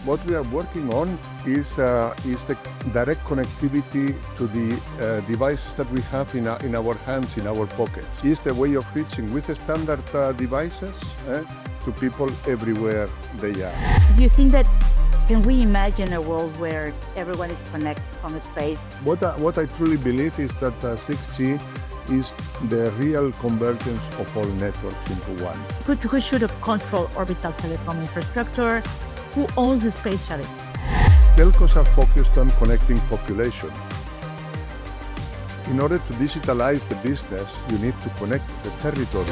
What we are working on is the direct connectivity to the devices that we have in our hands, in our pockets. It's the way of reaching with the standard devices to people everywhere they are. Do you think that, can we imagine a world where everyone is connected from space? What I truly believe is that 6G is the real convergence of all networks into one. Who should control orbital telecom infrastructure? Who owns the space shuttle? Telcos are focused on connecting population. In order to digitalize the business, you need to connect the territories.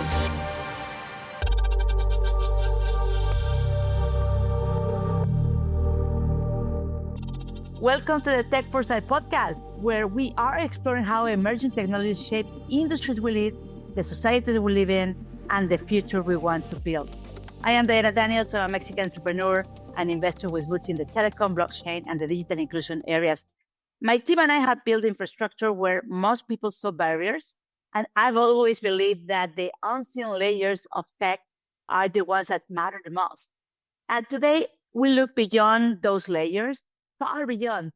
Welcome to the Tech Foresight podcast, where we are exploring how emerging technologies shape industries we lead, the societies we live in, and the future we want to build. I am Diana Daniels, I'm a Mexican entrepreneur and investor with roots in the telecom, blockchain, and the digital inclusion areas. My team and I have built infrastructure where most people saw barriers, and I've always believed that the unseen layers of tech are the ones that matter the most. And today, we look beyond those layers, far beyond,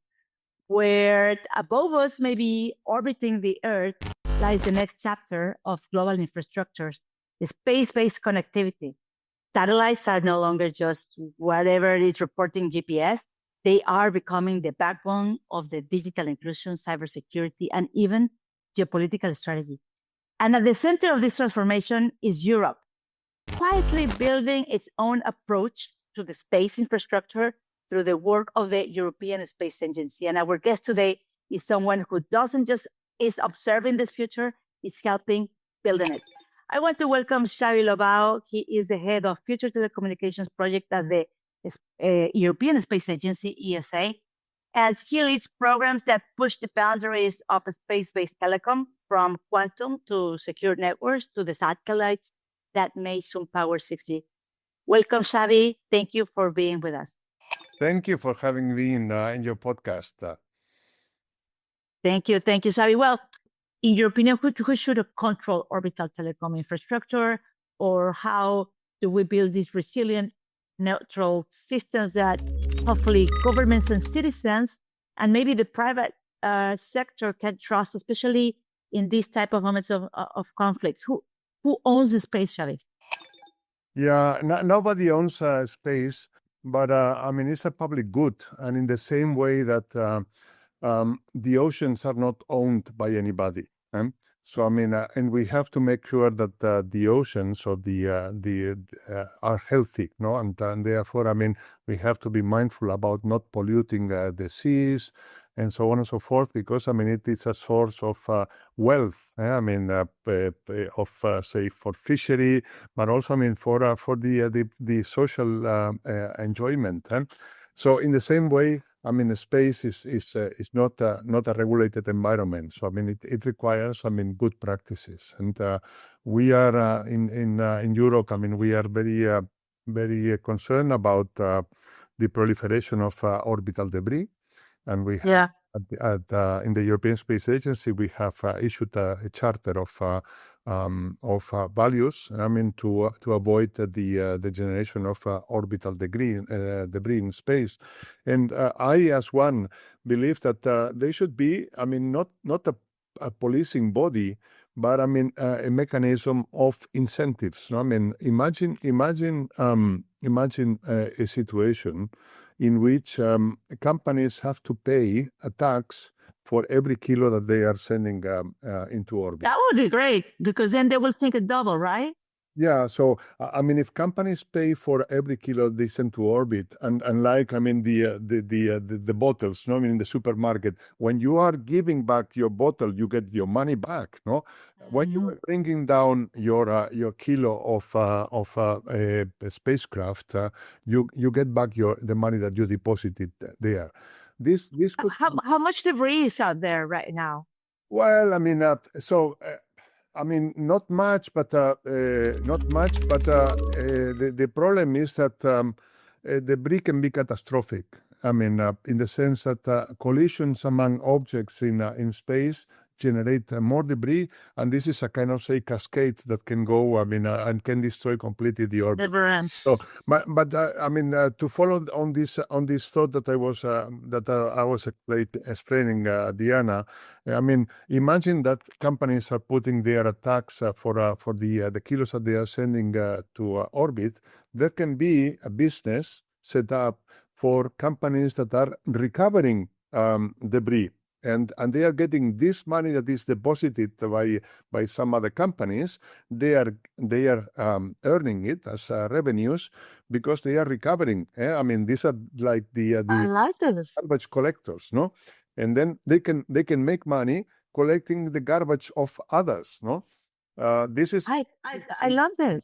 where above us, maybe orbiting the Earth, lies the next chapter of global infrastructures, the space-based connectivity. Satellites are no longer just whatever is reporting GPS. They are becoming the backbone of the digital inclusion, cybersecurity, and even geopolitical strategy. And at the center of this transformation is Europe, quietly building its own approach to the space infrastructure through the work of the European Space Agency. And our guest today is someone who doesn't just is observing this future, is helping building it. I want to welcome Xavi Lobao. He is the head of Future Telecommunications Project at the European Space Agency, ESA, and he leads programs that push the boundaries of a space-based telecom, from quantum to secure networks to the satellites that may soon power 6G. Welcome, Xavi. Thank you for being with us. Thank you for having me in your podcast. Thank you, Xavi. Well, in your opinion, who should control orbital telecom infrastructure, or how do we build these resilient, neutral systems that hopefully governments and citizens and maybe the private sector can trust, especially in these type of moments of conflicts? Who owns the space, Xavi? Yeah, nobody owns space, but it's a public good, and in the same way that the oceans are not owned by anybody. So and we have to make sure that the oceans or the are healthy, no, and therefore we have to be mindful about not polluting the seas and so on and so forth, because it is a source of wealth. Say for fishery, but also for the social enjoyment. So in the same way, space is not a regulated environment. So it requires good practices, and we are in Europe. We are very concerned about the proliferation of orbital debris, and we have in the European Space Agency we have issued a charter of values. To avoid the generation of orbital debris in space, and I, as one, believe that they should be, not a policing body, but a mechanism of incentives. Imagine a situation in which companies have to pay a tax for every kilo that they are sending into orbit. That would be great, because then they will think it double, right? Yeah, so if companies pay for every kilo they send to orbit, and like the bottles, no, in the supermarket, when you are giving back your bottle, you get your money back, no. When you are bringing down your kilo of a spacecraft, you get back the money that you deposited there. This could... How much debris is out there right now? Well, not much, but the problem is that debris can be catastrophic. In the sense that collisions among objects in space generate more debris, and this is a kind of, say, cascade that can go, and can destroy completely the orbit. Never ends. So, but to follow on this thought that I was explaining, Diana. Imagine that companies are putting their attacks for the kilos that they are sending to orbit. There can be a business set up for companies that are recovering debris, and they are getting this money that is deposited by some other companies. They are earning it as revenues because they are recovering. These are like the I like this. garbage collectors, no? And then they can make money collecting the garbage of others, no? This is I love this.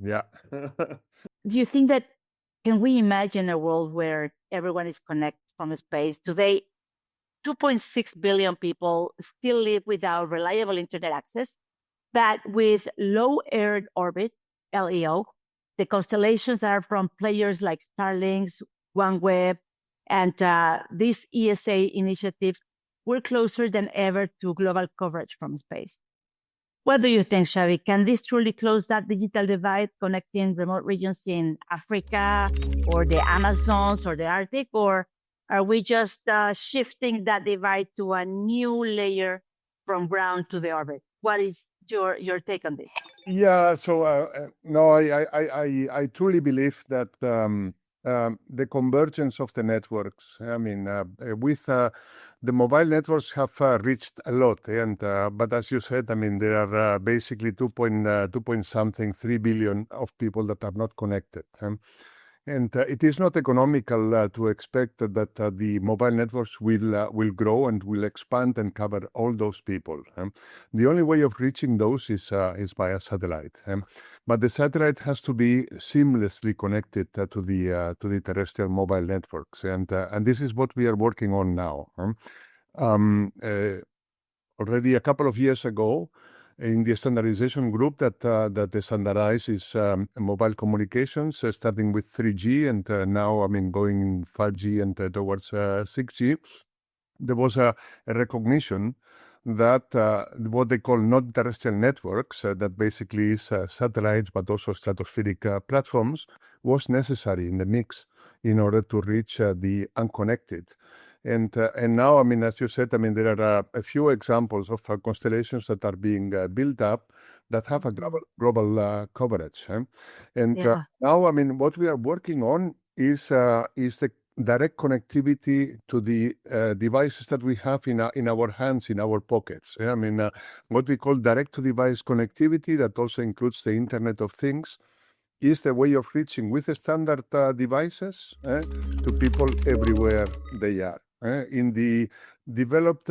yeah. Do you think that, can we imagine a world where everyone is connected from space? Today, 2.6 billion people still live without reliable internet access, but with low Earth orbit, LEO, the constellations that are from players like Starlink, OneWeb, and these ESA initiatives, we're closer than ever to global coverage from space. What do you think, Xavi? Can this truly close that digital divide connecting remote regions in Africa or the Amazons or the Arctic? Or are we just shifting that divide to a new layer from ground to the orbit? What is your take on this? Yeah, so no, I truly believe that the convergence of the networks. With the mobile networks have reached a lot, and but as you said, there are basically 3 billion of people that are not connected. And it is not economical to expect that the mobile networks will grow and will expand and cover all those people. The only way of reaching those is via satellite. But the satellite has to be seamlessly connected to the terrestrial mobile networks, and this is what we are working on now. Already a couple of years ago, in the standardization group that standardizes mobile communications, starting with 3G and now going 5G and towards 6G, there was a recognition that what they call non-terrestrial networks, that basically is satellites but also stratospheric platforms, was necessary in the mix in order to reach the unconnected. And now, as you said, there are a few examples of constellations that are being built up that have a global coverage. And now, what we are working on is the direct connectivity to the devices that we have in our hands, in our pockets. What we call direct-to-device connectivity, that also includes the Internet of Things, is the way of reaching with standard devices to people everywhere they are. In the developed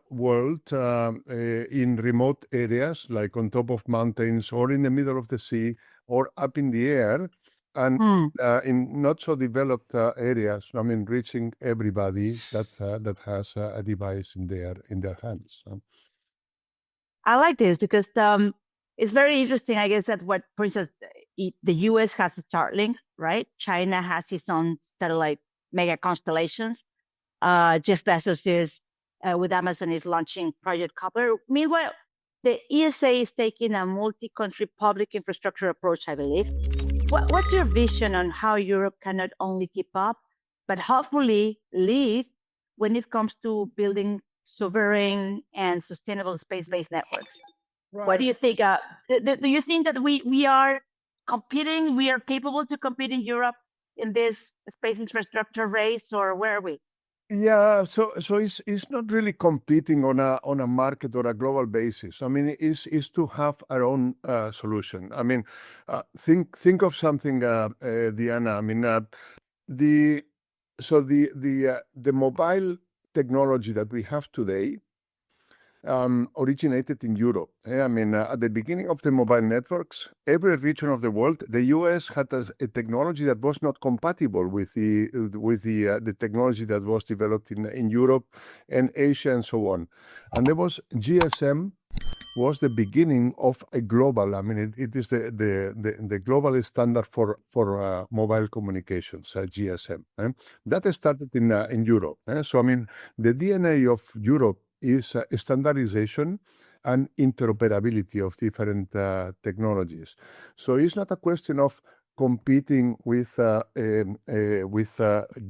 world, in remote areas, like on top of mountains or in the middle of the sea or up in the air, and in not so developed areas, reaching everybody that has a device in their hands. I like this because it's very interesting. I guess that for instance, the US has a Starlink, right? China has its own satellite mega constellations. Jeff Bezos is with Amazon is launching Project Copper. Meanwhile, the ESA is taking a multi-country public infrastructure approach, I believe. What's your vision on how Europe can not only keep up, but hopefully lead when it comes to building sovereign and sustainable space-based networks? Right. What do you think? Do you think that we are competing? We are capable to compete in Europe in this space infrastructure race, or where are we? Yeah, so it's not really competing on a market or a global basis. It's to have our own solution. Think of something, Diana. The mobile technology that we have today originated in Europe. At the beginning of the mobile networks, every region of the world, the US had a technology that was not compatible with the technology that was developed in Europe and Asia and so on. And there was GSM was the beginning of a global. It is the global standard for mobile communications, GSM. That started in Europe. So the DNA of Europe is standardization and interoperability of different technologies. So it's not a question of competing with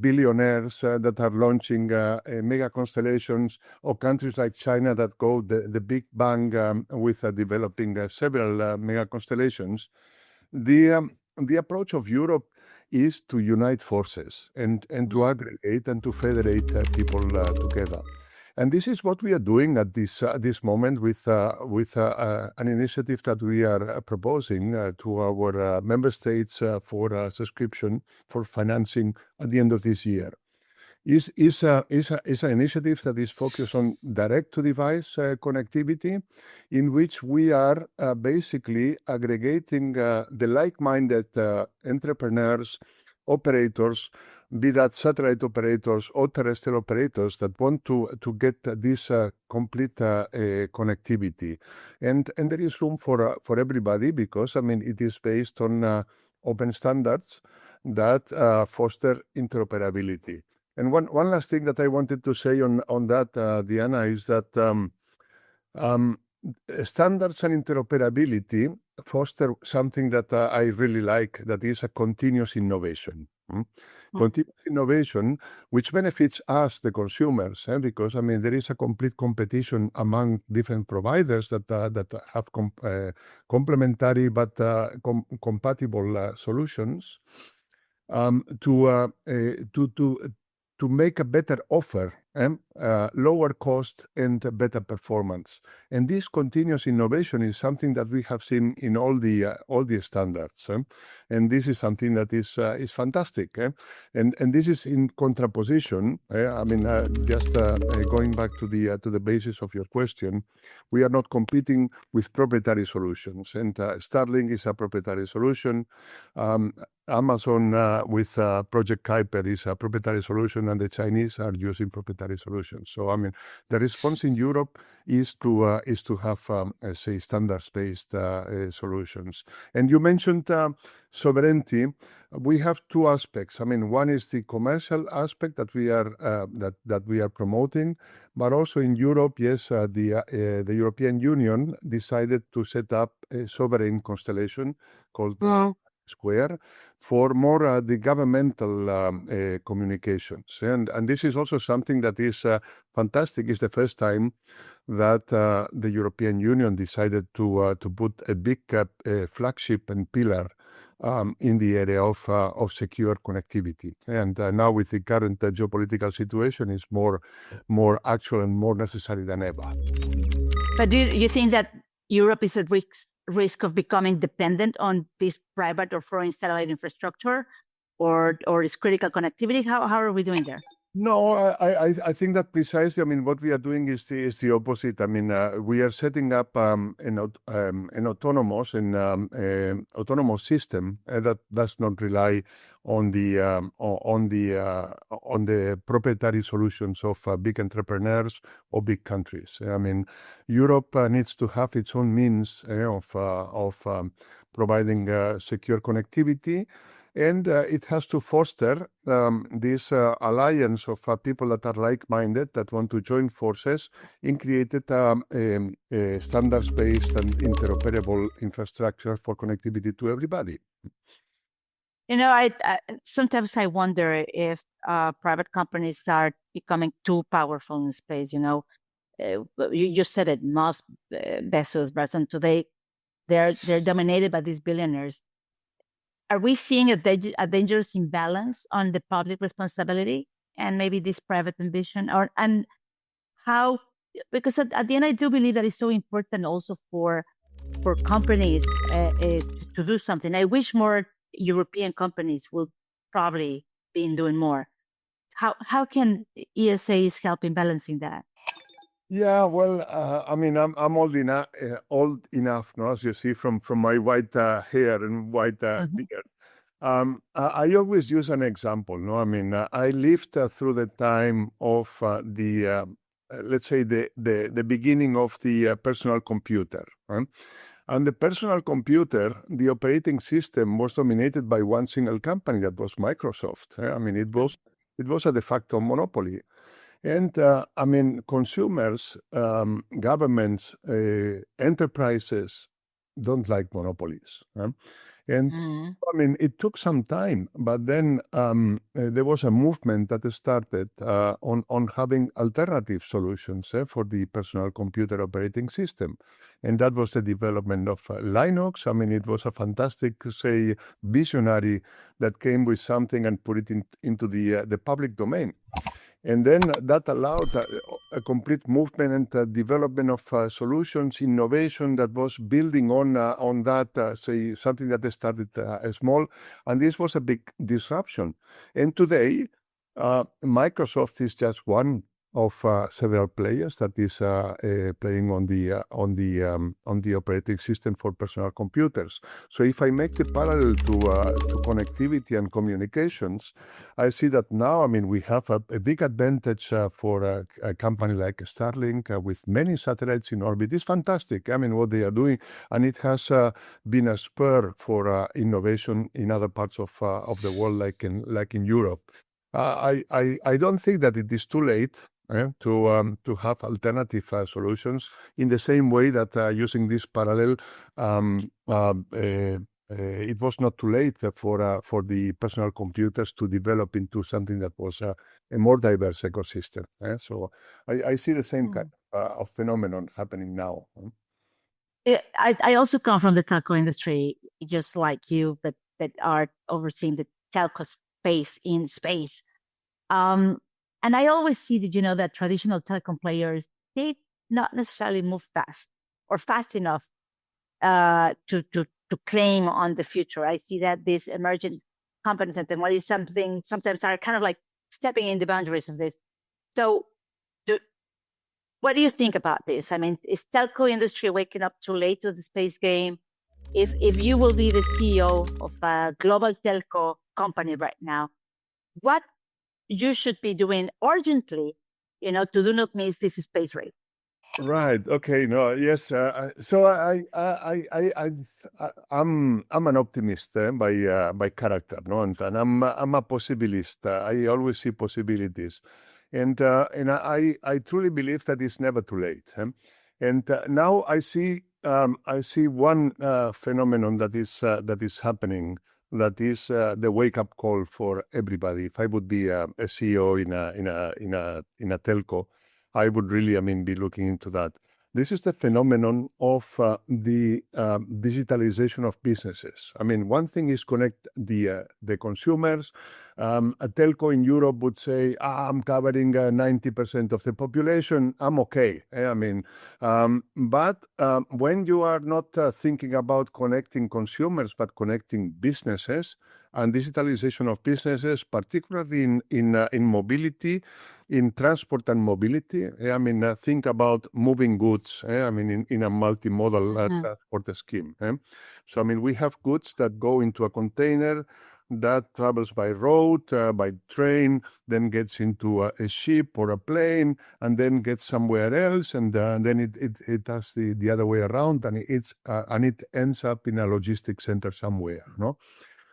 billionaires that are launching mega constellations, or countries like China that go the big bang with developing several mega constellations. The approach of Europe is to unite forces and to aggregate and to federate people together. And this is what we are doing at this moment with an initiative that we are proposing to our member states for subscription for financing at the end of this year. Is an initiative that is focused on direct-to-device connectivity, in which we are basically aggregating the like-minded entrepreneurs, operators, be that satellite operators or terrestrial operators, that want to get this complete connectivity. And there is room for everybody, because, I mean, it is based on open standards that foster interoperability. And one last thing that I wanted to say on that, Diana, is that standards and interoperability foster something that I really like, that is a continuous innovation. Continuous innovation, which benefits us, the consumers, because, I mean, there is a complete competition among different providers that have complementary but compatible solutions to make a better offer, lower cost and better performance. And this continuous innovation is something that we have seen in all the standards, and this is something that is fantastic. And this is in contraposition. I mean, just going back to the basis of your question, we are not competing with proprietary solutions, and Starlink is a proprietary solution. Amazon with Project Kuiper is a proprietary solution, and the Chinese are using proprietary solutions. So, I mean, the response in Europe is to have, say, standards-based solutions. And you mentioned sovereignty. We have two aspects. I mean, one is the commercial aspect that we are that we are promoting, but also in Europe, yes, the European Union decided to set up a sovereign constellation called Square for more the governmental communications, and this is also something that is fantastic. It's the first time that the European Union decided to put a big flagship and pillar in the area of secure connectivity. And now, with the current geopolitical situation, is more actual and more necessary than ever. But do you think that Europe is at risk of becoming dependent on this private or foreign satellite infrastructure, or is critical connectivity? How are we doing there? No, I think that precisely. I mean, what we are doing is the opposite. I mean, we are setting up an autonomous system that does not rely on the proprietary solutions of big entrepreneurs or big countries. I mean, Europe needs to have its own means of providing secure connectivity. And it has to foster this alliance of people that are like-minded, that want to join forces in created standards-based and interoperable infrastructure for connectivity to everybody. You know, I sometimes I wonder if private companies are becoming too powerful in space. You know, you just said it, Musk, Bezos, Branson. Today, they're dominated by these billionaires. Are we seeing a dangerous imbalance on the public responsibility and maybe this private ambition, and how? Because at the end, I do believe that it's so important also for companies to do something. I wish more European companies would probably be doing more. How can ESA help in balancing that? Yeah, well, I mean, I'm old enough, no, as you see from my white hair and white beard. I always use an example, no. I mean, I lived through the time of let's say the beginning of the personal computer, right? And the personal computer, the operating system was dominated by one single company, that was Microsoft. I mean, it was a de facto monopoly. And I mean, consumers, governments, enterprises don't like monopolies. And Mm. I mean, it took some time, but then there was a movement that started on having alternative solutions for the personal computer operating system. And that was the development of Linux. I mean, it was a fantastic, say, visionary that came with something and put it into the public domain. And then that allowed a complete movement and development of solutions, innovation that was building on that, say, something that started small. And this was a big disruption. And today, Microsoft is just one of several players that is playing on the operating system for personal computers. So if I make the parallel to connectivity and communications, I see that now, I mean, we have a big advantage for a company like Starlink with many satellites in orbit. It's fantastic. I mean, what they are doing, and it has been a spur for innovation in other parts of the world, like in Europe. I don't think that it is too late to have alternative solutions in the same way that using this parallel, it was not too late for the personal computers to develop into something that was a more diverse ecosystem. So I see the same kind of phenomenon happening now. I also come from the telco industry, just like you, but that are overseeing the telco space in space. And I always see that, that traditional telecom players, they not necessarily move fast or fast enough to claim on the future. I see that these emergent companies and technology sometimes are kind of like stepping in the boundaries of this. So what do you think about this? I mean, is telco industry waking up too late to the space game? If you will be the CEO of a global telco company right now, what you should be doing urgently, to do not miss this space race? Right. Okay. No. Yes. So I'm an optimist by character, no, and I'm a possibilist. I always see possibilities, and I truly believe that it's never too late. And now I see one phenomenon that is happening. That is the wake up call for everybody. If I would be a CEO in a telco, I would really, I mean, be looking into that. This is the phenomenon of the digitalization of businesses. I mean, one thing is connect the consumers. A telco in Europe would say, I'm covering 90% of the population. I'm okay. I mean, but when you are not thinking about connecting consumers, but connecting businesses and digitalization of businesses, particularly in mobility, in transport and mobility, I mean, think about moving goods, I mean, in a multimodal transport scheme. So, I mean, we have goods that go into a container that travels by road, by train, then gets into a ship or a plane, and then gets somewhere else, and then it does the other way around, and it ends up in a logistics center somewhere, no?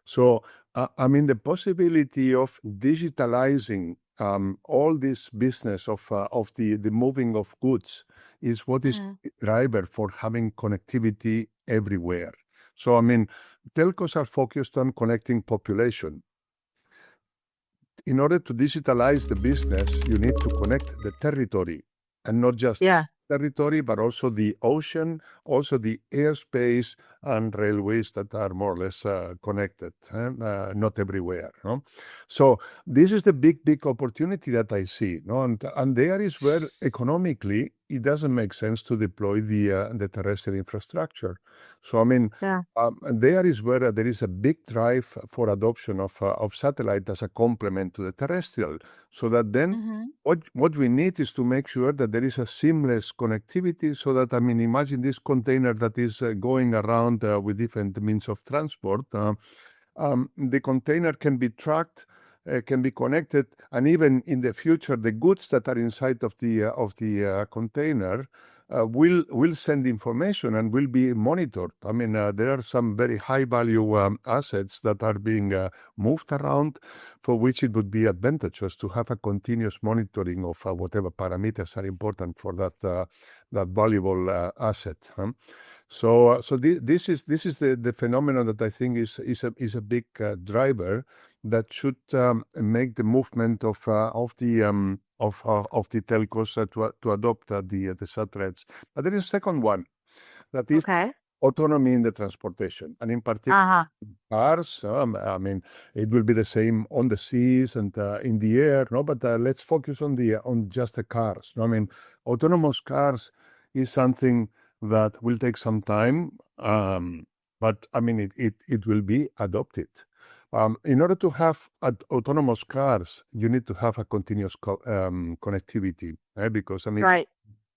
So, I mean, the possibility of digitalizing all this business of the moving of goods is what is driver for having connectivity everywhere. So, I mean, telcos are focused on connecting population. In order to digitalize the business, you need to connect the territory, and not just territory, but also the ocean, also the airspace and railways that are more or less connected, not everywhere. No? So this is the big opportunity that I see. No? And there is where economically it doesn't make sense to deploy the terrestrial infrastructure. So I mean, there is where there is a big drive for adoption of satellite as a complement to the terrestrial, so that then what we need is to make sure that there is a seamless connectivity, so that, I mean, imagine this container that is going around with different means of transport. The container can be tracked, can be connected, and even in the future, the goods that are inside of the container will send information and will be monitored. I mean, there are some very high value assets that are being moved around, for which it would be advantageous to have a continuous monitoring of whatever parameters are important for that valuable asset. So this is the phenomenon that I think is a big driver that should make the movement of the telcos to adopt the satellites. But there is a second one, that is autonomy in the transportation, and in particular cars. I mean, it will be the same on the seas and in the air. No, but let's focus on just the cars. I mean, autonomous cars is something that will take some time, but I mean, it will be adopted. In order to have autonomous cars, you need to have a continuous connectivity, because I mean,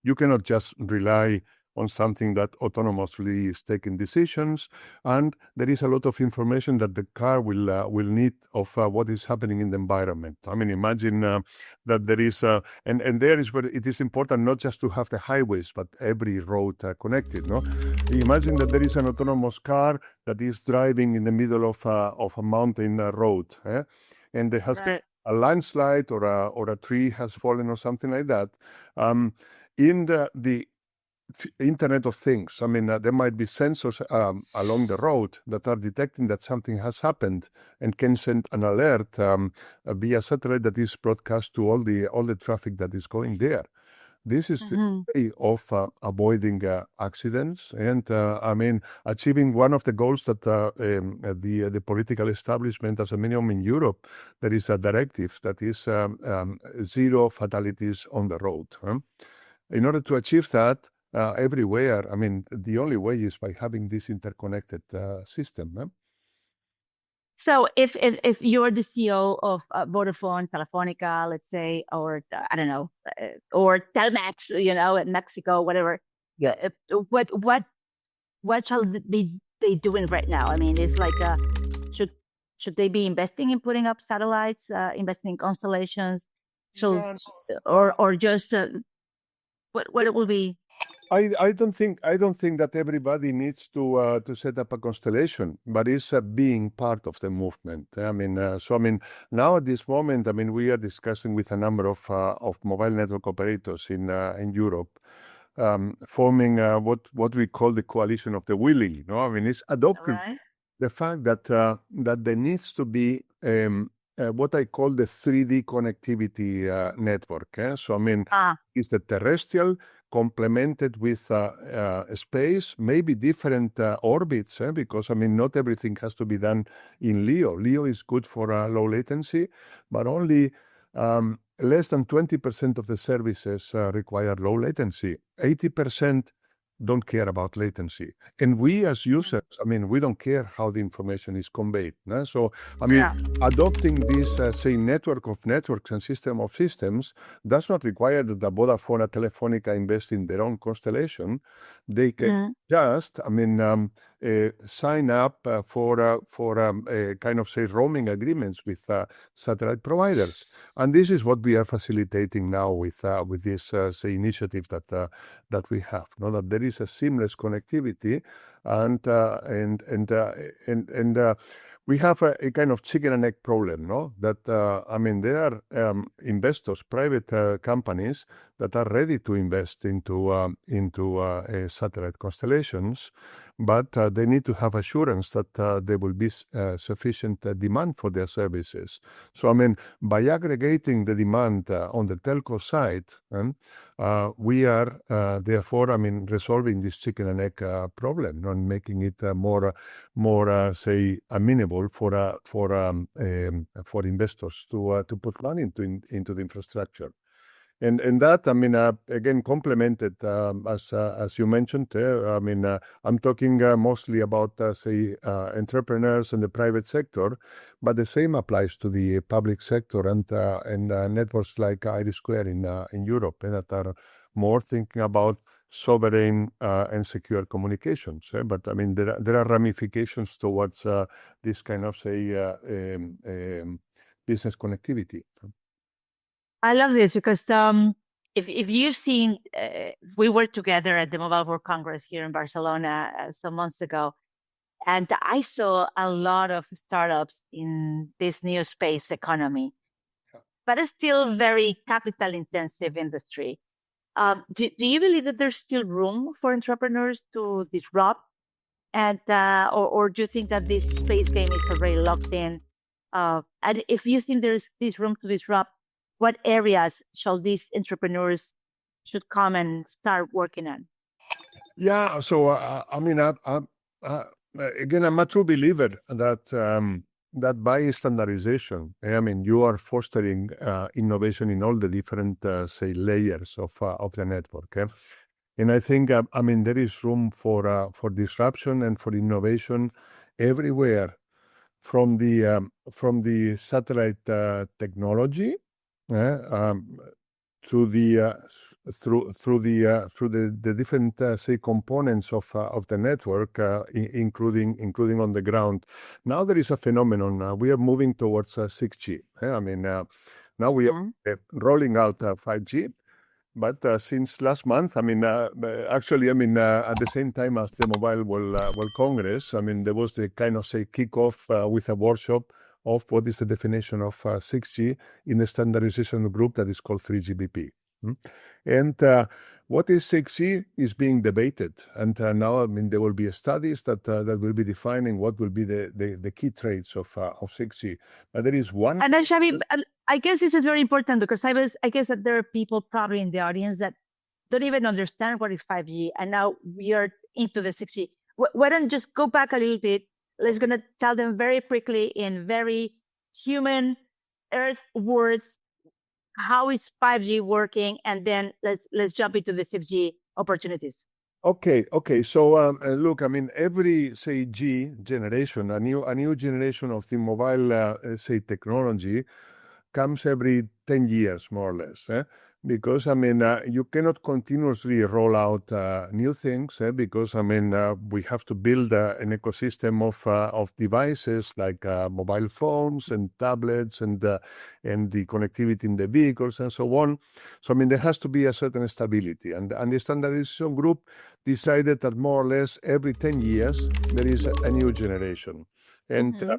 you cannot just rely on something that autonomously is taking decisions, and there is a lot of information that the car will need of what is happening in the environment. I mean, imagine that there is and there is where it is important not just to have the highways, but every road connected. No, imagine that there is an autonomous car that is driving in the middle of a mountain road, and there has been a landslide or a tree has fallen or something like that. In the Internet of Things, I mean, there might be sensors along the road that are detecting that something has happened and can send an alert via satellite that is broadcast to all the traffic that is going there. This is the way of avoiding accidents and, I mean, achieving one of the goals that the political establishment, as a minimum in Europe, there is a directive that is zero fatalities on the road. In order to achieve that, everywhere, I mean, the only way is by having this interconnected system. So if you're the CEO of Vodafone, Telefonica, let's say, or I don't know, or Telmex, in Mexico, whatever, what shall they doing right now? I mean, it's like, should they be investing in putting up satellites, investing in constellations, or just what it will be? I don't think that everybody needs to set up a constellation, but it's being part of the movement. I mean, now at this moment, I mean, we are discussing with a number of mobile network operators in Europe, forming what we call the coalition of the willing. No, I mean, it's adopted the fact that there needs to be what I call the 3D connectivity network. So I mean, it's the terrestrial complemented with space, maybe different orbits, because I mean, not everything has to be done in LEO. LEO is good for low latency, but only less than 20% of the services require low latency. 80% don't care about latency. And we as users, I mean, we don't care how the information is conveyed. So, I mean, adopting this, say, network of networks and system of systems does not require that the Vodafone or Telefonica invest in their own constellation. They can just, I mean, sign up for kind of, say, roaming agreements with satellite providers. And this is what we are facilitating now with this, say, initiative that we have. That there is a seamless connectivity, and we have a kind of chicken and egg problem. That I mean, there are investors, private companies that are ready to invest into satellite constellations, but they need to have assurance that there will be sufficient demand for their services. So, I mean, by aggregating the demand on the telco side, we are therefore, I mean, resolving this chicken and egg problem, and making it more, say, amenable for investors to put money into the infrastructure. And that, I mean, again, complemented, as you mentioned, I mean, I'm talking mostly about, say, entrepreneurs in the private sector, but the same applies to the public sector and networks like IRIS² in Europe, that are more thinking about sovereign and secure communications. But I mean, there are ramifications towards this kind of, say, business connectivity. I love this because if you've seen, we were together at the Mobile World Congress here in Barcelona some months ago, and I saw a lot of startups in this new space economy, but it's still very capital intensive industry. Do you believe that there's still room for entrepreneurs to disrupt? And or do you think that this space game is already locked in? And if you think there's this room to disrupt, what areas shall these entrepreneurs should come and start working on? Yeah, so I mean, I, again, I'm a true believer that that by standardization, I mean, you are fostering innovation in all the different, say, layers of the network. And I think, I mean, there is room for disruption and for innovation everywhere, from the satellite technology, through the different say components of the network, including on the ground. Now there is a phenomenon. We are moving towards 6G. I mean, now we are rolling out 5G. But since last month, I mean, actually, I mean, at the same time as the Mobile World Congress, I mean, there was the kind of, say, kickoff with a workshop of what is the definition of 6G in the standardization group that is called 3GPP. And what is 6G is being debated. And now, I mean, there will be studies that will be defining what will be the key traits of 6G. But there is one. And Xavi, I guess this is very important because I guess that there are people probably in the audience that don't even understand what is 5G. And now we are into the 6G. Why don't just go back a little bit? Let's gonna tell them very quickly in very human earth words, how is 5G working? And then let's jump into the 6G opportunities. Okay. So look, I mean, every, say, G generation, a new generation of the mobile, say, technology comes every 10 years, more or less. Because, I mean, you cannot continuously roll out new things, because, I mean, we have to build an ecosystem of devices like mobile phones and tablets and the connectivity in the vehicles and so on. So, I mean, there has to be a certain stability. And the standardization group decided that more or less every 10 years, there is a new generation. And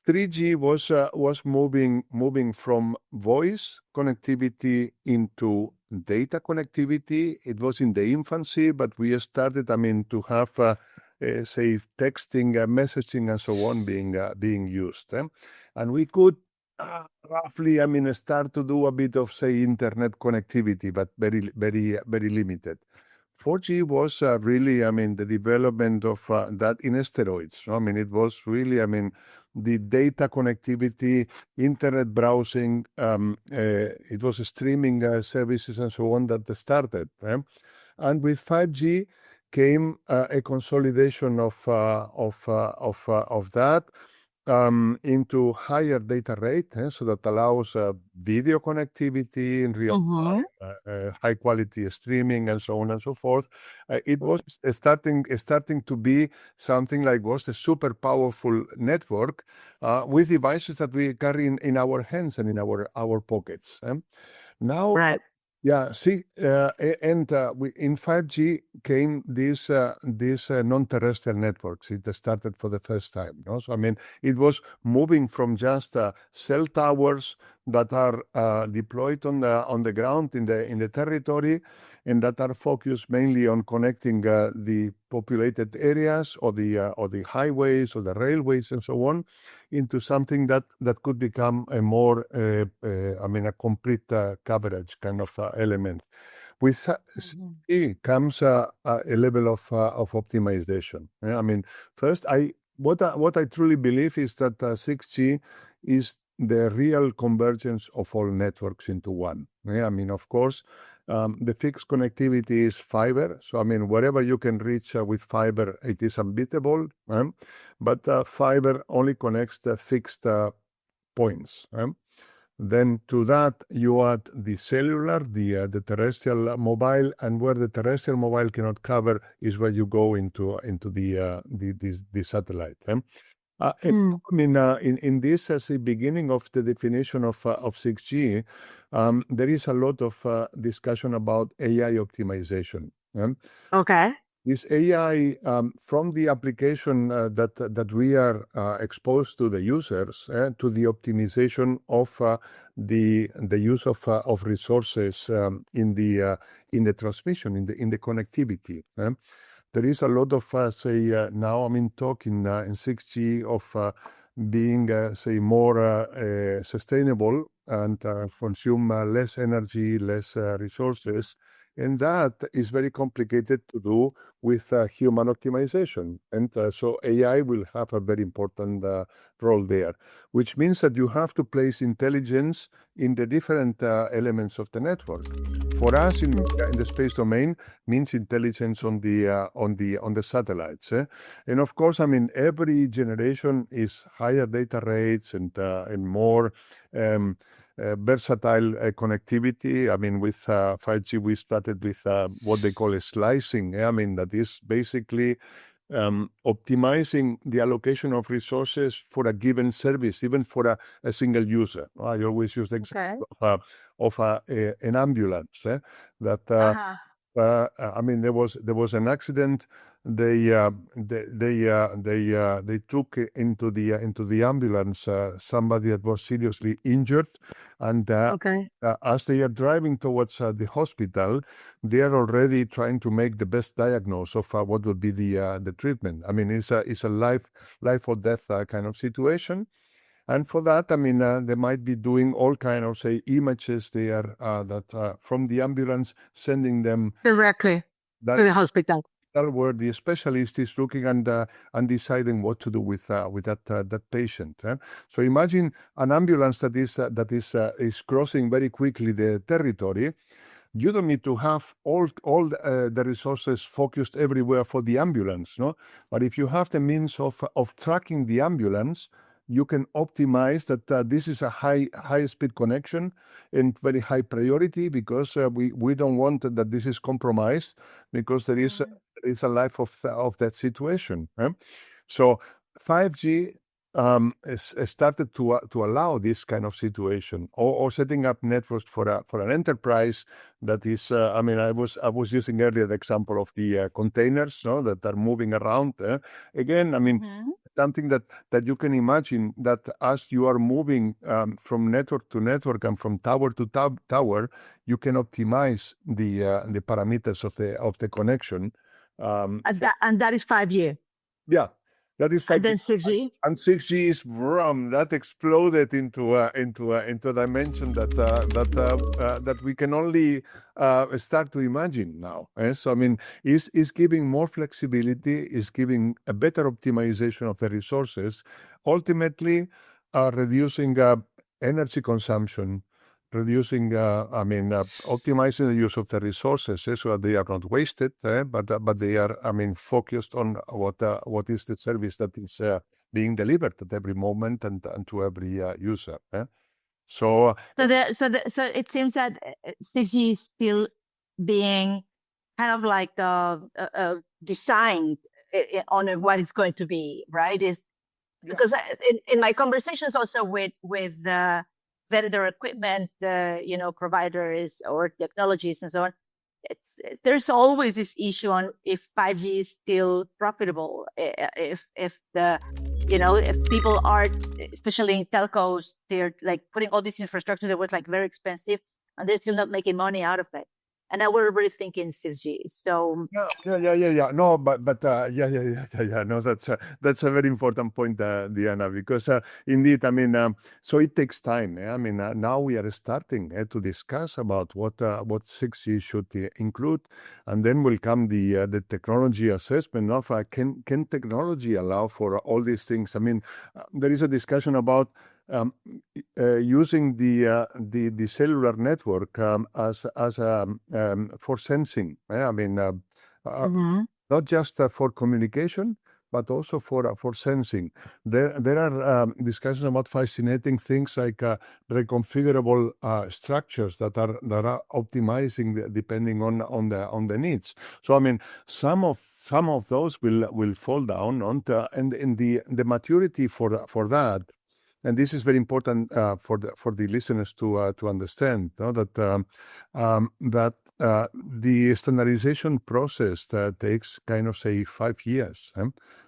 3G was moving from voice connectivity into data connectivity. It was in the infancy, but we started, I mean, to have, say, texting, messaging, and so on being used. And we could roughly, I mean, start to do a bit of, say, internet connectivity, but very, very, very limited. 4G was really, I mean, the development of that in steroids. I mean, it was really, I mean, the data connectivity, internet browsing, it was streaming services and so on that started. And with 5G came a consolidation of that into higher data rate, so that allows video connectivity in real time, high quality streaming, and so on and so forth. It was starting to be something like was a super powerful network with devices that we carry in our hands and in our pockets. Now, right. Yeah, see, and in 5G came these non-terrestrial networks. It started for the first time. No? So, I mean, it was moving from just cell towers that are deployed on the ground in the territory, and that are focused mainly on connecting the populated areas or the highways or the railways and so on, into something that could become a more, I mean, a complete coverage kind of element. With it comes a level of optimization. I mean, first, what I truly believe is that 6G is the real convergence of all networks into one. I mean, of course, the fixed connectivity is fiber. So, I mean, wherever you can reach with fiber, it is unbeatable. But fiber only connects the fixed points. Then to that, you add the cellular, the terrestrial mobile, and where the terrestrial mobile cannot cover is where you go into the satellite. I mean, in this as the beginning of the definition of 6G, there is a lot of discussion about AI optimization. Okay. This AI, from the application that we are exposed to the users, to the optimization of the use of resources in the transmission, in the connectivity. There is a lot of now talk in 6G of being say more sustainable and consume less energy, less resources. And that is very complicated to do with human optimization. And so AI will have a very important role there, which means that you have to place intelligence in the different elements of the network. For us in the space domain means intelligence on the satellites. And of course, every generation is higher data rates and more versatile connectivity. With 5G, we started with what they call a slicing. That is basically optimizing the allocation of resources for a given service, even for a single user. I always use the example of an ambulance. There was an accident. They took into the ambulance somebody that was seriously injured, and as they are driving towards the hospital, they are already trying to make the best diagnosis of what would be the treatment. It's a life or death kind of situation. And for that, they might be doing all kind of, say, images there that from the ambulance, sending them directly to the hospital, where the specialist is looking and deciding what to do with that patient. So imagine an ambulance that is crossing very quickly the territory. You don't need to have all the resources focused everywhere for the ambulance, no? But if you have the means of tracking the ambulance, you can optimize that this is a high speed connection and very high priority, because we don't want that this is compromised, because there is a life of that situation. So 5G started to allow this kind of situation, or setting up networks for an enterprise that is. I was using earlier the example of the containers, no, that are moving around. Again, something that you can imagine, that as you are moving from network to network and from tower to tower, you can optimize the parameters of the connection. And that is 5G. Yeah, that is 5G. And then 6G. And 6G is that exploded into a dimension that we can only start to imagine now. So is giving more flexibility, is giving a better optimization of the resources, ultimately reducing energy consumption, reducing, optimizing the use of the resources, so that they are not wasted, but they are, focused on what is the service that is being delivered at every moment and to every user. So it seems that 6G is still being kind of like designed on what it's going to be, right? Because in my conversations also with the vendor equipment, providers or technologies and so on, there's always this issue on if 5G is still profitable, if people are, especially in telcos, they're like putting all this infrastructure that was like very expensive, and they're still not making money out of it. And now we're really thinking 6G. So yeah. No, but No, that's a very important point, Diana, because indeed, so it takes time. Now we are starting to discuss about what 6G should include, and then will come the technology assessment of can technology allow for all these things. There is a discussion about using the cellular network as for sensing. Not just for communication, but also for sensing. There are discussions about fascinating things like reconfigurable structures that are optimizing depending on the needs. So I mean, some of those will fall down and in the maturity for that. And this is very important for the listeners to understand, no? That the standardization process takes kind of say 5 years.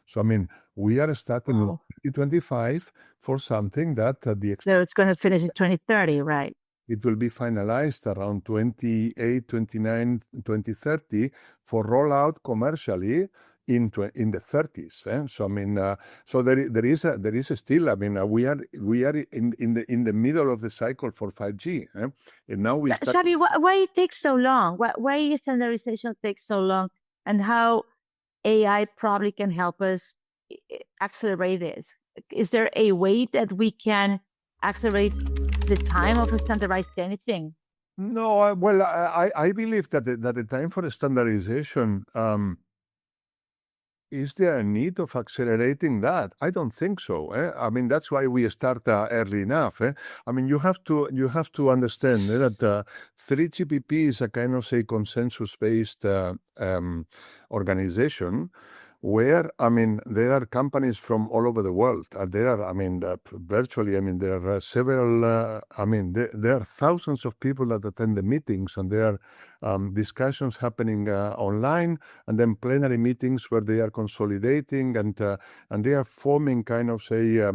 So I mean, we are starting in 2025 for something that so it's going to finish in 2030, right? It will be finalized around 28, 29, 2030 for rollout commercially in the 30s. So I mean, so there is still. I mean, we are in the middle of the cycle for 5G, and now we start. Xavi, why it takes so long? Why standardization takes so long, and how AI probably can help us accelerate this? Is there a way that we can accelerate the time of standardized anything? No, well, I believe that the time for standardization. Is there a need of accelerating that? I don't think so. I mean, that's why we start early enough. I mean, you have to understand that 3GPP is a kind of say consensus-based organization, where I mean there are companies from all over the world. There are, I mean, virtually. I mean, there are several. I mean, there are thousands of people that attend the meetings, and there are discussions happening online, and then plenary meetings where they are consolidating and they are forming kind of say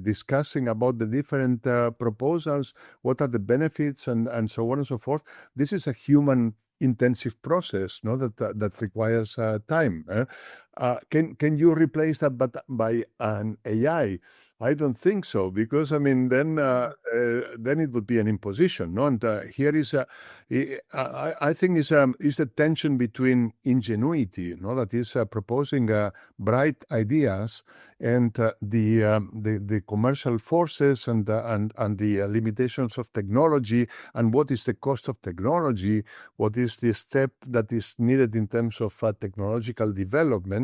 discussing about the different proposals, what are the benefits, and so on and so forth. This is a human intensive process, no, that requires time. Can you replace that by an AI? I don't think so, because I mean then it would be an imposition, no? And here is I think is a tension between ingenuity, no, that is proposing bright ideas, and the commercial forces and the limitations of technology, and what is the cost of technology, what is the step that is needed in terms of technological development.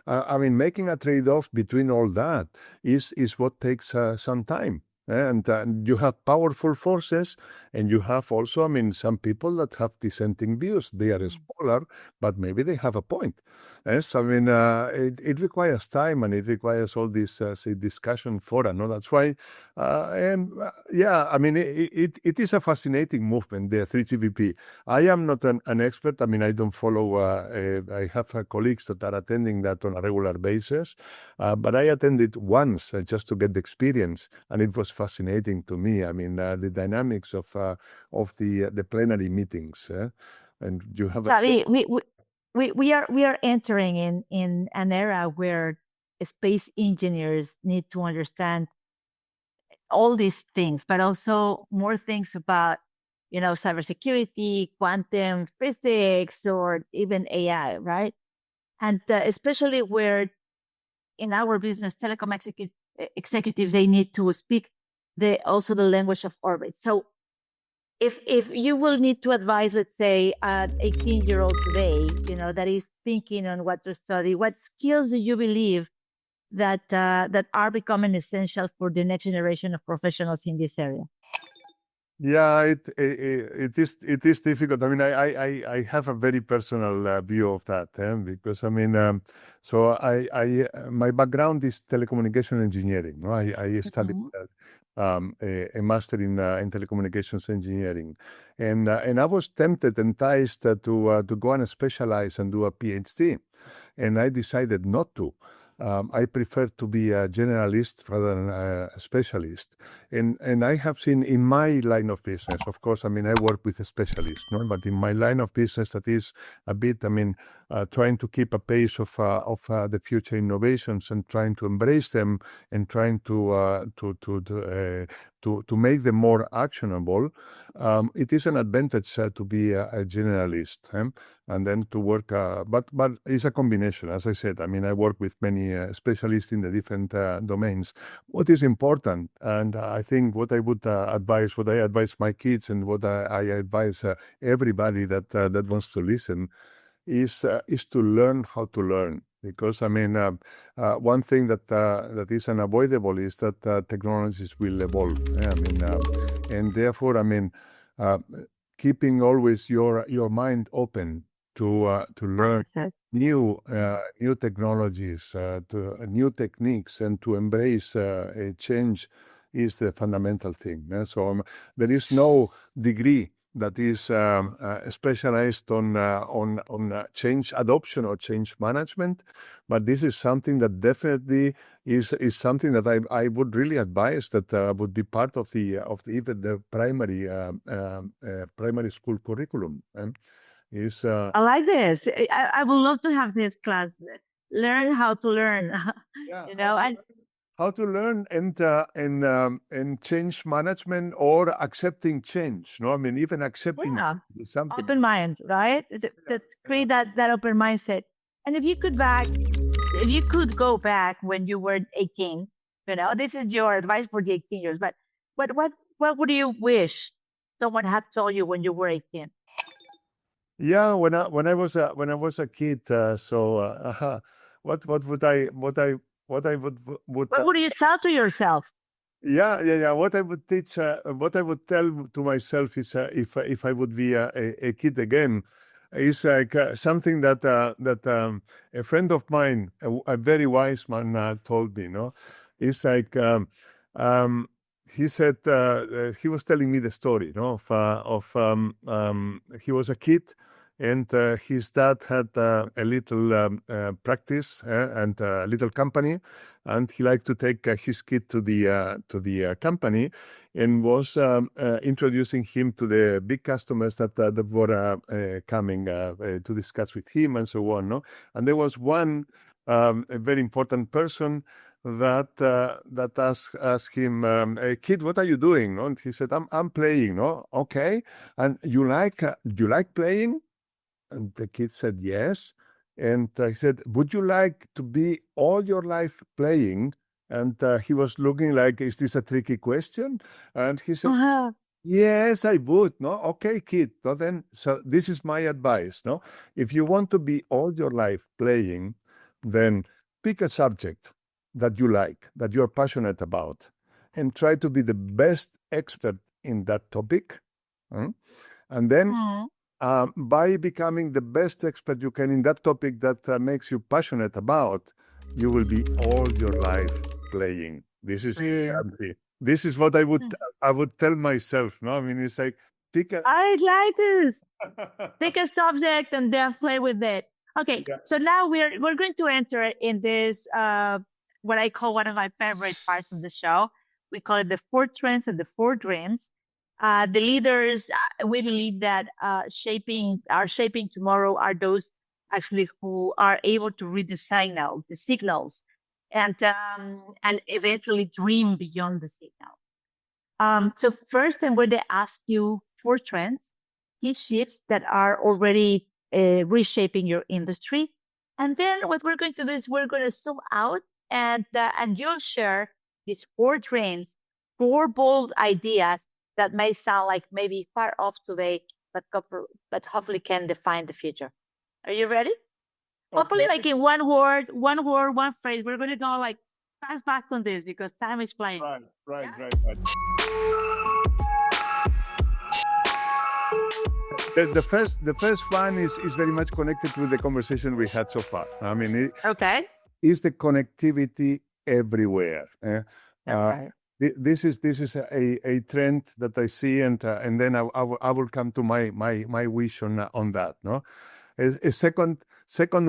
I mean, making a trade-off between all that is what takes some time. And you have powerful forces, and you have also, I mean, some people that have dissenting views. They are smaller, but maybe they have a point. Yes, I mean, it requires time, and it requires all this, say, discussion fora. No, that's why, yeah, I mean, it is a fascinating movement, the 3GPP. I am not an expert. I mean, I don't follow. I have colleagues that are attending that on a regular basis, but I attended once just to get the experience, and it was fascinating to me. I mean, the dynamics of the plenary meetings, and you have. Xavi, we are entering in an era where space engineers need to understand all these things, but also more things about, you know, cybersecurity, quantum physics, or even AI, right? And especially where in our business, telecom executives, they need to speak also the language of orbit. So if you will need to advise, let's say, an 18-year-old today, you know, that is thinking on what to study, what skills do you believe that are becoming essential for the next generation of professionals in this area? Yeah, it is difficult. I mean, I have a very personal view of that, because I mean, so my background is telecommunication engineering. No, I studied a master in telecommunications engineering, and I was tempted, enticed to go and specialize and do a PhD, and I decided not to. I prefer to be a generalist rather than a specialist. And I have seen in my line of business, of course, I mean, I work with a specialist, no? But in my line of business, that is a bit, I mean, trying to keep a pace of the future innovations and trying to embrace them and trying to make them more actionable. It is an advantage to be a generalist, and then to work. But it's a combination, as I said. I mean, I work with many specialists in the different domains. What is important, and I think what I would advise, what I advise my kids, and what I advise everybody that wants to listen, is to learn how to learn. because one thing that is unavoidable is that technologies will evolve. And therefore, keeping always your mind open to learn new technologies, to new techniques, and to embrace a change is the fundamental thing. So there is no degree that is specialized on change adoption or change management, but this is something that definitely is something that I would really advise that would be part of even the primary school curriculum. I like this. I would love to have this class. Learn how to learn. Yeah, how to learn and change management or accepting change. No, even accepting something. Open mind, right? That create that open mindset. And if you could go back when you were 18, this is your advice for the 18 years. But what would you wish someone had told you when you were 18? Yeah, when I was a kid, what would I What would you tell to yourself? Yeah. What I would what I would tell to myself is if I would be a kid again, is like something that a friend of mine, a very wise man, told me. It's like he said he was telling me the story, he was a kid. And his dad had a little practice and a little company, and he liked to take his kid to the company, and was introducing him to the big customers that were coming to discuss with him and so on. No, and there was one a very important person that asked him, "Hey, kid, what are you doing?" No? And he said, "I'm playing." No, okay, and you like playing? And the kid said, yes. And I said, would you like to be all your life playing? And he was looking like, is this a tricky question? And he said, yes, I would. No, okay, kid. So this is my advice. No, if you want to be all your life playing, then pick a subject that you like, that you're passionate about, and try to be the best expert in that topic. And then by becoming the best expert you can in that topic that makes you passionate about, you will be all your life playing. This is what I would tell myself. No, it's like I like this. Pick a subject and then play with it. Okay, so now we're going to enter in this what I call one of my favorite parts of the show. We call it the 4 trends and the 4 dreams. The leaders, we believe that shaping tomorrow are those actually who are able to read the signals, and eventually dream beyond the signal. So first, I'm going to ask you 4 trends, key shifts that are already reshaping your industry, and then what we're going to do is we're going to zoom out and you'll share these 4 dreams, 4 bold ideas that may sound like maybe far off today, but hopefully can define the future. Are you ready? Okay. Hopefully, like in one word, one phrase. We're going to go like fast on this because time is flying. Right. The first one is very much connected with the conversation we had so far. Okay. Is the connectivity everywhere? Okay. This is a trend that I see, and then I will come to my wish on that. No, a second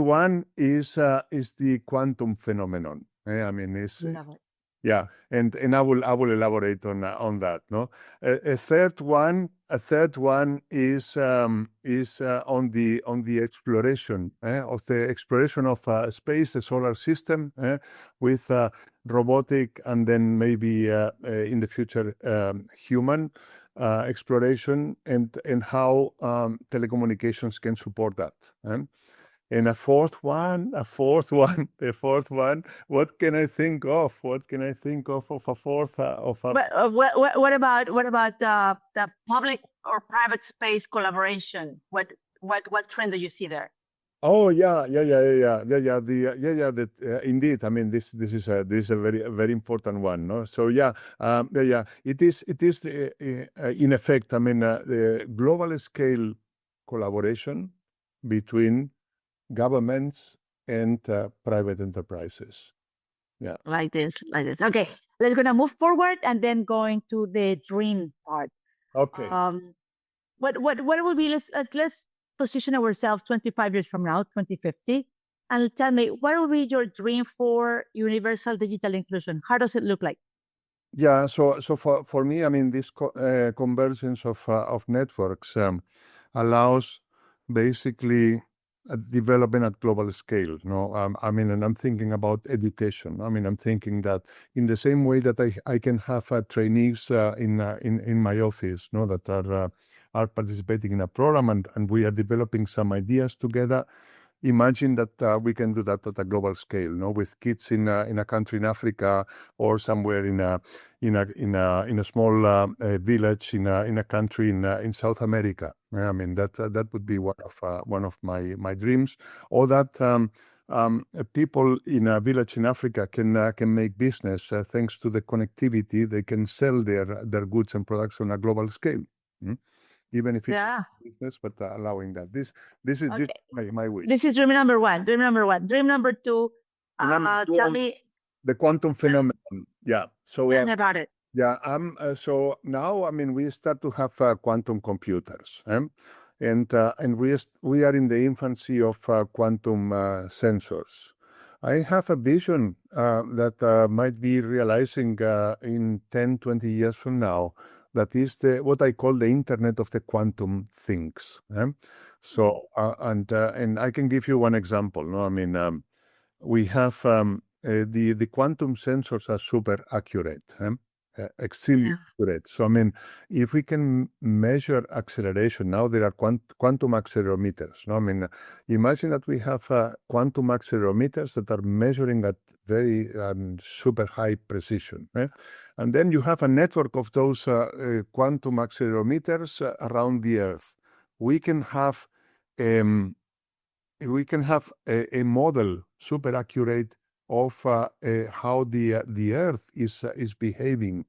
one is the quantum phenomenon. Yeah, and I will elaborate on that. No, a third one is on the exploration of space, the solar system, with robotic, and then maybe in the future human exploration, and how telecommunications can support that. And the fourth one. What can I think of? What can I think of a fourth? What about the public or private space collaboration? What trend do you see there? Oh yeah, yeah, yeah, yeah, yeah, yeah, yeah. That indeed. I mean, this is a very important one. No, so yeah, yeah, yeah. It is in effect. I mean, the global scale collaboration between governments and private enterprises. Yeah. Like this, like this. Okay, let's gonna move forward and then going to the dream part. Okay. Um, what will be? Let's position ourselves 25 years from now, 2050, and tell me what will be your dream for universal digital inclusion? How does it look like? Yeah, so for me, I mean, this convergence of networks allows basically a development at global scale. No, I mean, and I'm thinking about education. I mean, I'm thinking that in the same way that I can have trainees in my office, no, that are participating in a program and we are developing some ideas together. Imagine that we can do that at a global scale, no, with kids in a country in Africa or somewhere in a small village in a country in South America. I mean that would be one of my dreams. Or that people in a village in Africa can make business thanks to the connectivity. They can sell their goods and products on a global scale. Mm? Even if it's Yeah. business, but allowing that. This is Okay. my wish. This is dream number one. Dream number one. Dream number two. Number two Tell on me, the quantum phenomenon. Yeah. So tell me about it. yeah, so now I mean we start to have quantum computers, and we are in the infancy of quantum sensors. I have a vision that might be realizing in 10, 20 years from now. That is what I call the Internet of the quantum things. So and I can give you one example. No, I mean we have the quantum sensors are super accurate, extremely Yeah. accurate. So I mean, if we can measure acceleration, now there are quantum accelerometers. No, I mean, imagine that we have quantum accelerometers that are measuring at very super high precision, and then you have a network of those quantum accelerometers around the Earth. We can have a model super accurate of how the Earth is behaving.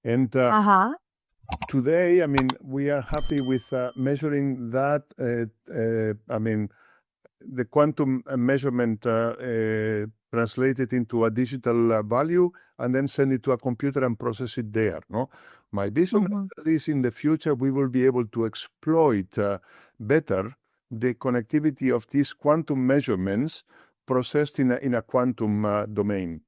And Uh-huh. today, I mean, we are happy with measuring that. I mean, the quantum measurement translated into a digital value and then send it to a computer and process it there. No, my vision is in the future we will be able to exploit better the connectivity of these quantum measurements processed in a quantum domain.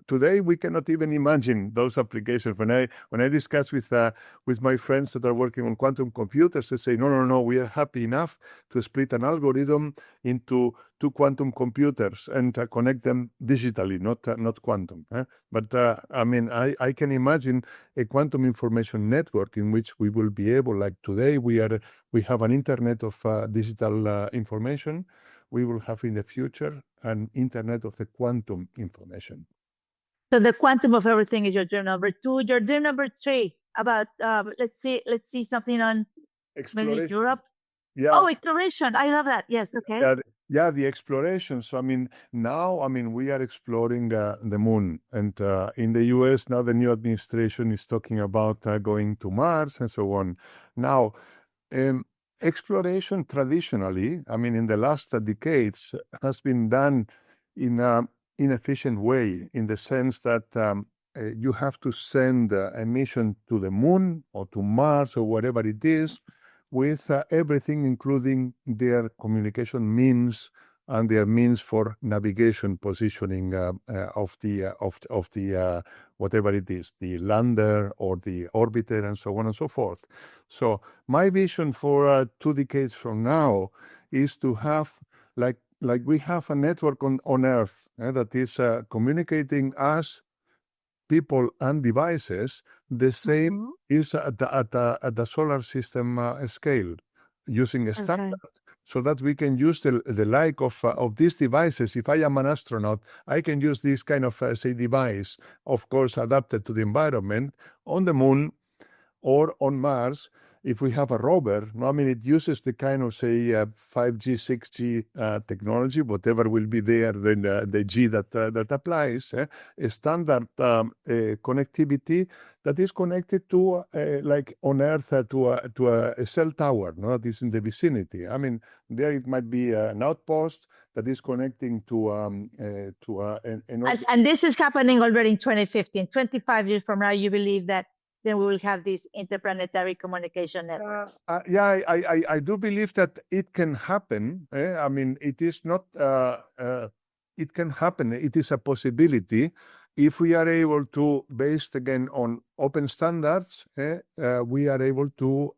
Today we cannot even imagine those applications. When I discuss with my friends that are working on quantum computers, they say no, we are happy enough to split an algorithm into two quantum computers and connect them digitally, not quantum. But I mean, I can imagine a quantum information network in which we will be able, like today, we have an internet of digital information. We will have in the future an internet of the quantum information. So the quantum of everything is your dream number two. Your dream number three about let's see something on maybe Exploration. Europe. Yeah. Oh, exploration. I love that. Yes. Okay. Yeah, the exploration. So, I mean, now, I mean, we are exploring the moon. And in the US, now the new administration is talking about going to Mars and so on. Now, exploration traditionally, I mean, in the last decades, has been done in an inefficient way, in the sense that you have to send a mission to the moon or to Mars or whatever it is, with everything, including their communication means and their means for navigation, positioning of the whatever it is, the lander or the orbiter, and so on and so forth. So my vision for 2 decades from now is to have like we have a network on Earth that is communicating us, people and devices, the same is at the solar system scale, using a standard, so that we can use the like of these devices. If I am an astronaut, I can use this kind of say device, of course adapted to the environment on the moon or on Mars, if we have a rover, I mean, it uses the kind of, say, 5G, 6G technology, whatever will be there, then the G that applies, a standard connectivity that is connected to, like on Earth, to a cell tower, no, that is in the vicinity. I mean, there it might be an outpost that is connecting to and this is happening already in 2015. 25 years from now, you believe that then we will have this interplanetary communication network. Yeah, I do believe that it can happen. I mean, it is not. It can happen. It is a possibility if we are able to, based again on open standards, we are able to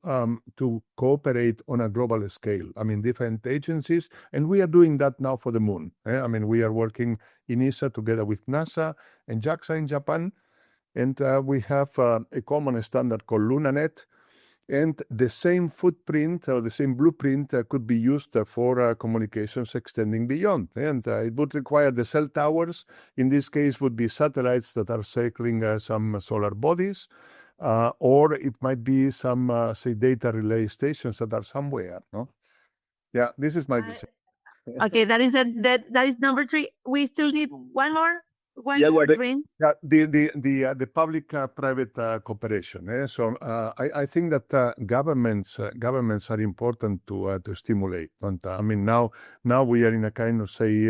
cooperate on a global scale. I mean, different agencies, and we are doing that now for the moon. I mean, we are working in ESA together with NASA and JAXA in Japan, and we have a common standard called LunaNet. And the same footprint or the same blueprint could be used for communications extending beyond. And it would require the cell towers. In this case, would be satellites that are circling some solar bodies, or it might be some, say, data relay stations that are somewhere. No, yeah, this is my vision. Okay, that is number 3. We still need one more. Yeah, the public-private cooperation. So I think that governments are important to stimulate. And I mean, now we are in a kind of say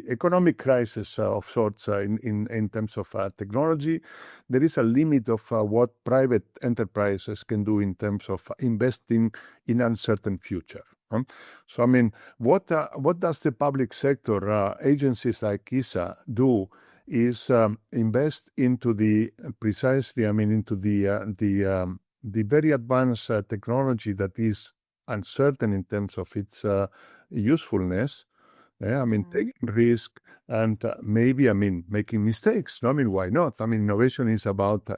economic crisis of sorts in terms of technology. There is a limit of what private enterprises can do in terms of investing in uncertain future. So I mean, what does the public sector agencies like ESA do? Is invest into the very advanced technology that is uncertain in terms of its usefulness. I mean, taking risk and maybe, I mean, making mistakes. No, I mean, why not? I mean, innovation is about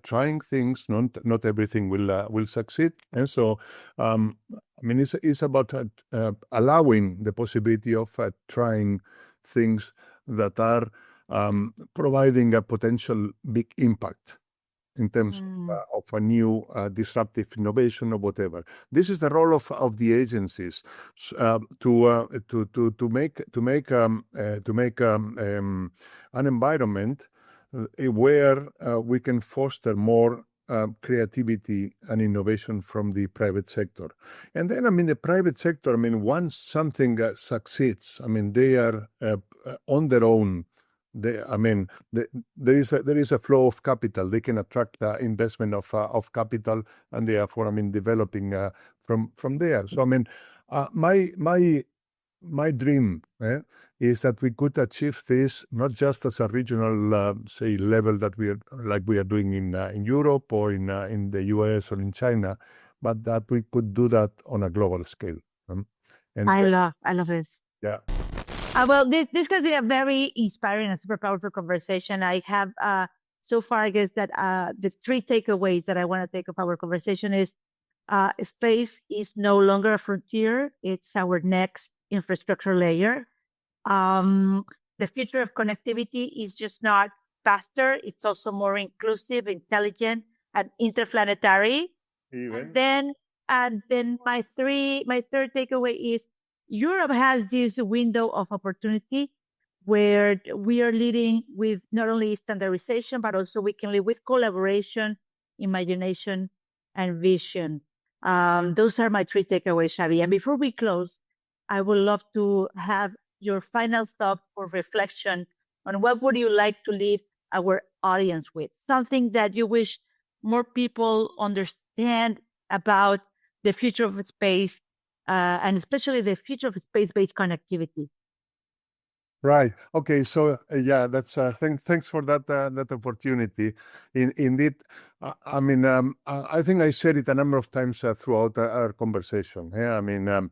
trying things. Not everything will succeed, and so I mean, it's about allowing the possibility of trying things that are providing a potential big impact in terms of a new disruptive innovation or whatever. This is the role of the agencies to make an environment where we can foster more creativity and innovation from the private sector. And then, I mean, the private sector, I mean, once something succeeds, I mean, they are on their own. There is a flow of capital. They can attract investment of capital, and therefore, I mean, developing from there. So, I mean, my dream is that we could achieve this not just as a regional, say, level that we are doing in Europe or in the US or in China, but that we could do that on a global scale. And I love this. Yeah. Well, this has been a very inspiring and super powerful conversation. I have so far, I guess that the 3 takeaways that I want to take of our conversation is space is no longer a frontier. It's our next infrastructure layer. The future of connectivity is just not faster. It's also more inclusive, intelligent, and interplanetary. And then my third takeaway is Europe has this window of opportunity where we are leading with not only standardization, but also we can lead with collaboration, imagination, and vision. Those are my 3 takeaways, Xavi. And before we close, I would love to have your final thought or reflection on what would you like to leave our audience with? Something that you wish more people understand about the future of space, and especially the future of space-based connectivity. Right. Okay. So yeah, that's thanks for that opportunity. Indeed, I mean, I think I said it a number of times throughout our conversation. Yeah, I mean,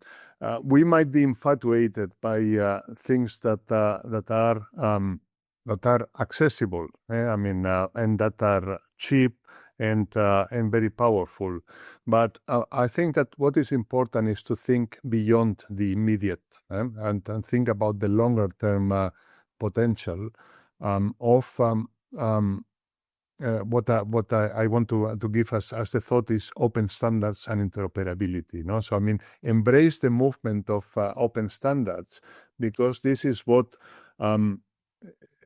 we might be infatuated by things that are accessible. Yeah, I mean, and that are cheap and very powerful. But I think that what is important is to think beyond the immediate and think about the longer term potential of I want to give as the thought is open standards and interoperability. No, so I mean, embrace the movement of open standards, because this is what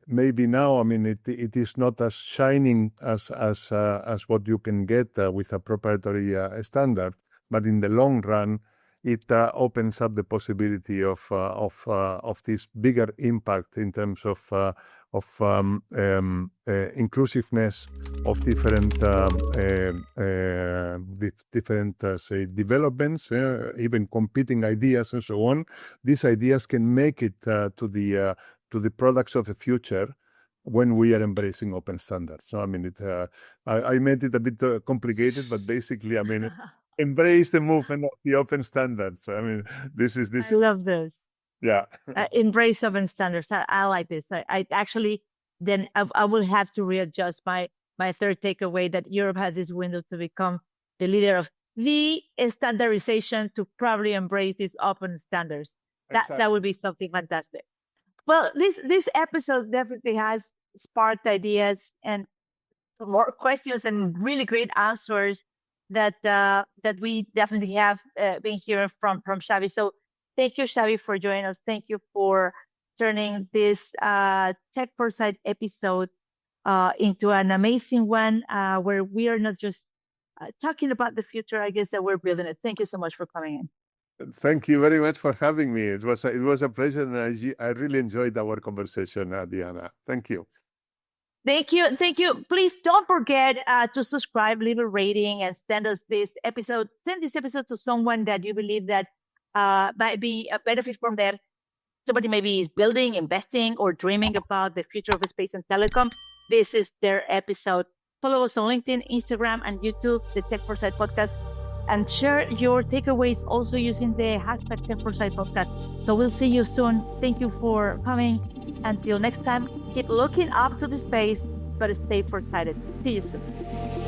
maybe now, I mean, it is not as shining as what you can get with a proprietary standard, but in the long run, it opens up the possibility of this bigger impact in terms of inclusiveness of different say developments, even competing ideas and so on. These ideas can make it to the products of the future when we are embracing open standards. So I mean, I made it a bit complicated, but basically, I mean, embrace the movement of the open standards. I mean, this. I love this. Yeah. Embrace open standards. I like this. I actually, then I will have to readjust my third takeaway, that Europe has this window to become the leader of the standardization, to probably embrace these open standards. Exactly. That would be something fantastic. Well, this episode definitely has sparked ideas and more questions and really great answers that we definitely have been hearing from Xavi. So thank you, Xavi, for joining us. Thank you for turning this Tech Foresight episode into an amazing one, where we are not just talking about the future, I guess, that we're building it. Thank you so much for coming in. Thank you very much for having me. It was a pleasure, and I really enjoyed our conversation, Diana. Thank you. Thank you. Please don't forget to subscribe, leave a rating, and send this episode to someone that you believe that might be a benefit from that. Somebody maybe is building, investing, or dreaming about the future of space and telecom. This is their episode. Follow us on LinkedIn, Instagram, and YouTube, the Tech Foresight Podcast, and share your takeaways also using the hashtag Tech Foresight Podcast. So we'll see you soon. Thank you for coming. Until next time, keep looking up to the space, but stay foresighted. See you soon.